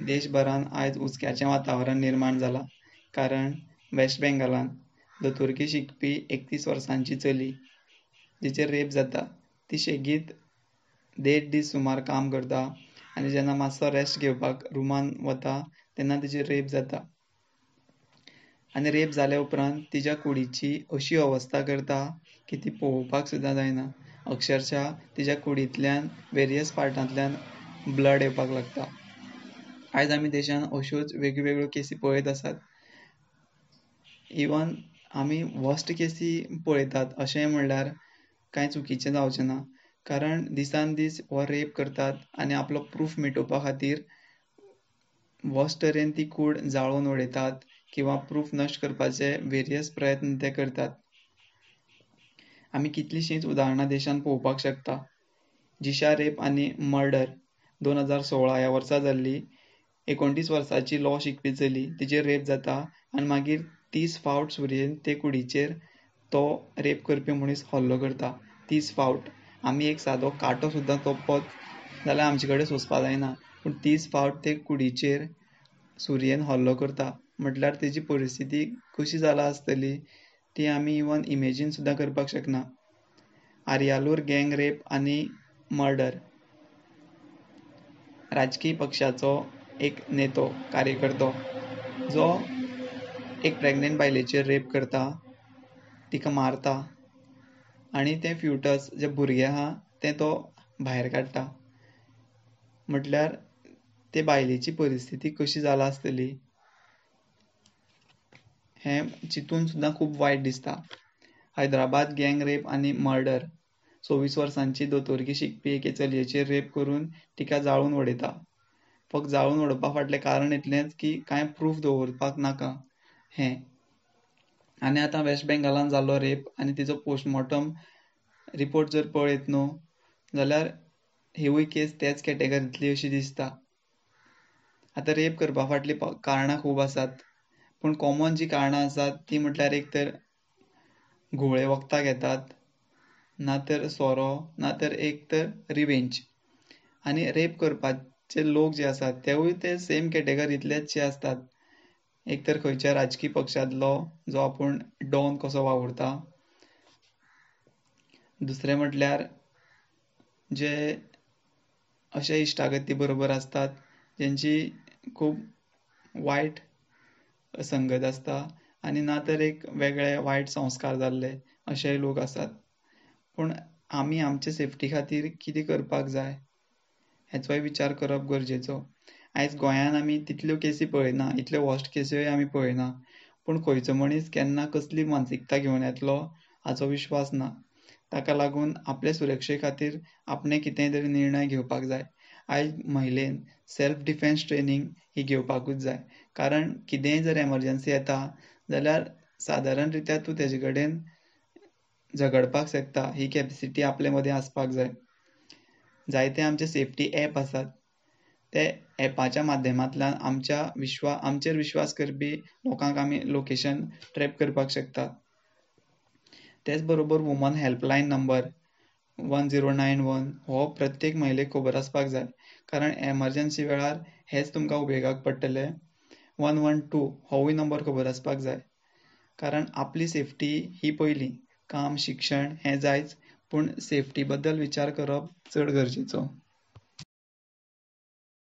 देशभरान आयज उचक्याचें वातावरण निर्माण जालां कारण वेस्ट बेंगालान दोतोरकी शिकपी 31 वर्सांची चली जिचेर रेप जाता ती शेगीत 1.5 दीस सुमार काम करता आनी जेन्ना मातसो रेस्ट घेवपाक रुमान वता तेन्ना तिचेर रेप जाता आनी रेप जाल्या उपरांत तिच्या कुडीची अशी अवस्था करता की ती पळोवपाक सुद्दां जायना अक्षरशा तिच्या कुडींतल्यान वेरियस पार्टांतल्यान ब्लड येवपाक लागता आयज आमी देशान अश्योच वेगवेगळ्यो केसी पळयत आसात इवन आमी वर्स्ट केसी पळयतात अशें म्हणल्यार कांय चुकीचें जावचें ना कारण दिसान दीस हो रेप करतात आनी आपलो प्रूफ मिटोवपा खातीर वर्स्ट तरेन ती कूड जाळोवन उडयतात किंवा प्रूफ नश्ट करपाचे वेरियस प्रयत्न ते करतात आमी कितलींशींच उदाहरणां देशान पळोवपाक शकता जिशा रेप आनी मर्डर 2016 ह्या वर्सा जाल्ली 29 वर्सांची लॉ शिकपी चली तिचेर रेप जाता आनी मागीर 30 फावट सुरयेन ते कुडीचेर तो रेप करपी मनीस हल्लो करता 30 फावट आमी एक सादो कांटो सुद्दां तोपत जाल्यार आमचे कडेन सोंसपा जायना पूण 30 फावट ते कुडीचेर सुरयेन हल्लो करता म्हटल्यार तेजी परिस्थिती कशी जाला आसतली ती आमी इवन इमेजीन सुद्दां करपाक शकना आर्यालूर गँग रेप आनी मर्डर राजकीय पक्षाचो एक नेतो कार्यकर्तो जो एक प्रेग्नेंट बायलेचेर रेप करता तिका मारता आनी तें फ्युटस जे भुरगें आहा तें तो भायर काडटा म्हटल्यार ते बायलेची परिस्थिती कशी जाला आसतली हें चिंतून सुद्दां खूब वायट दिसता हैदराबाद गँग रेप आनी मर्डर 26 वर्सांची दोतोरकी शिकपी एके चलयेचेर रेप करून तिका जाळून उडयता फक्त जाळून उडोवपा फाटलें कारण इतलेंच की कांय प्रूफ दवरपाक नाका हें आनी आतां वेस्ट बेंगालान जाल्लो रेप आनी तिचो पोस्टमॉर्टम रिपोर्ट जर पळयत न्हू जाल्यार हिवूय केस तेच कॅटेगरींतली अशी दिसता आतां रेप करपा फाटलीं कारणां खूब आसात पूण कॉमन जीं कारणां आसात तीं म्हटल्यार एक तर घुवळे वखदां घेतात ना तर सोरो ना तर एक तर रिवेंज आनी रेप करपाचे लोक जे आसात तेवूय ते सेम कॅटेगरींतलेचशे आसतात एक तर खंयच्या राजकीय पक्षांतलो जो आपूण डॉन कसो वावुरता दुसरें म्हटल्यार जे अशे इश्टागती बरोबर आसतात जेंची खूब वायट संगत आसता आनी ना तर एक वेगळे वायट संस्कार जाल्ले अशेय लोक आसात पूण आमी आमचे सेफ्टी खातीर कितें करपाक जाय हेचोय विचार करप गरजेचो आयज गोंयान आमी तितल्यो केसी पळयना इतल्यो वर्स्ट केसीय आमी पळयना पूण खंयचो मनीस केन्ना कसली मानसिकता घेवन येतलो हाचो विश्वास ना ताका लागून आपले सुरक्षे खातीर आपणें कितेंय तरी निर्णय घेवपाक जाय आयज महिलेन सेल्फ डिफेन्स ट्रेनींग ही घेवपाकूच जाय कारण कितेंय जर एमर्जन्सी येता जाल्यार सादारण रित्या तूं तेजे कडेन झगडपाक शकता ही कॅपेसिटी आपले मदीं आसपाक जाय जायते आमचे सेफ्टी ऍप आसात ते ऍपाच्या माध्यमांतल्यान आमचेर विश्वास करपी लोकांक आमी लोकेशन ट्रॅप करपाक शकतात तेच बरोबर वुमन हेल्पलायन नंबर 1091 हो प्रत्येक महिलेक खबर आसपाक जाय कारण एमर्जन्सी वेळार हेच तुमकां उपेगाक पडटले 112 होवूय नंबर खबर आसपाक जाय कारण आपली सेफ्टी ही पयली काम शिक्षण हें जायच पूण सेफ्टी बद्दल विचार करप चड गरजेचो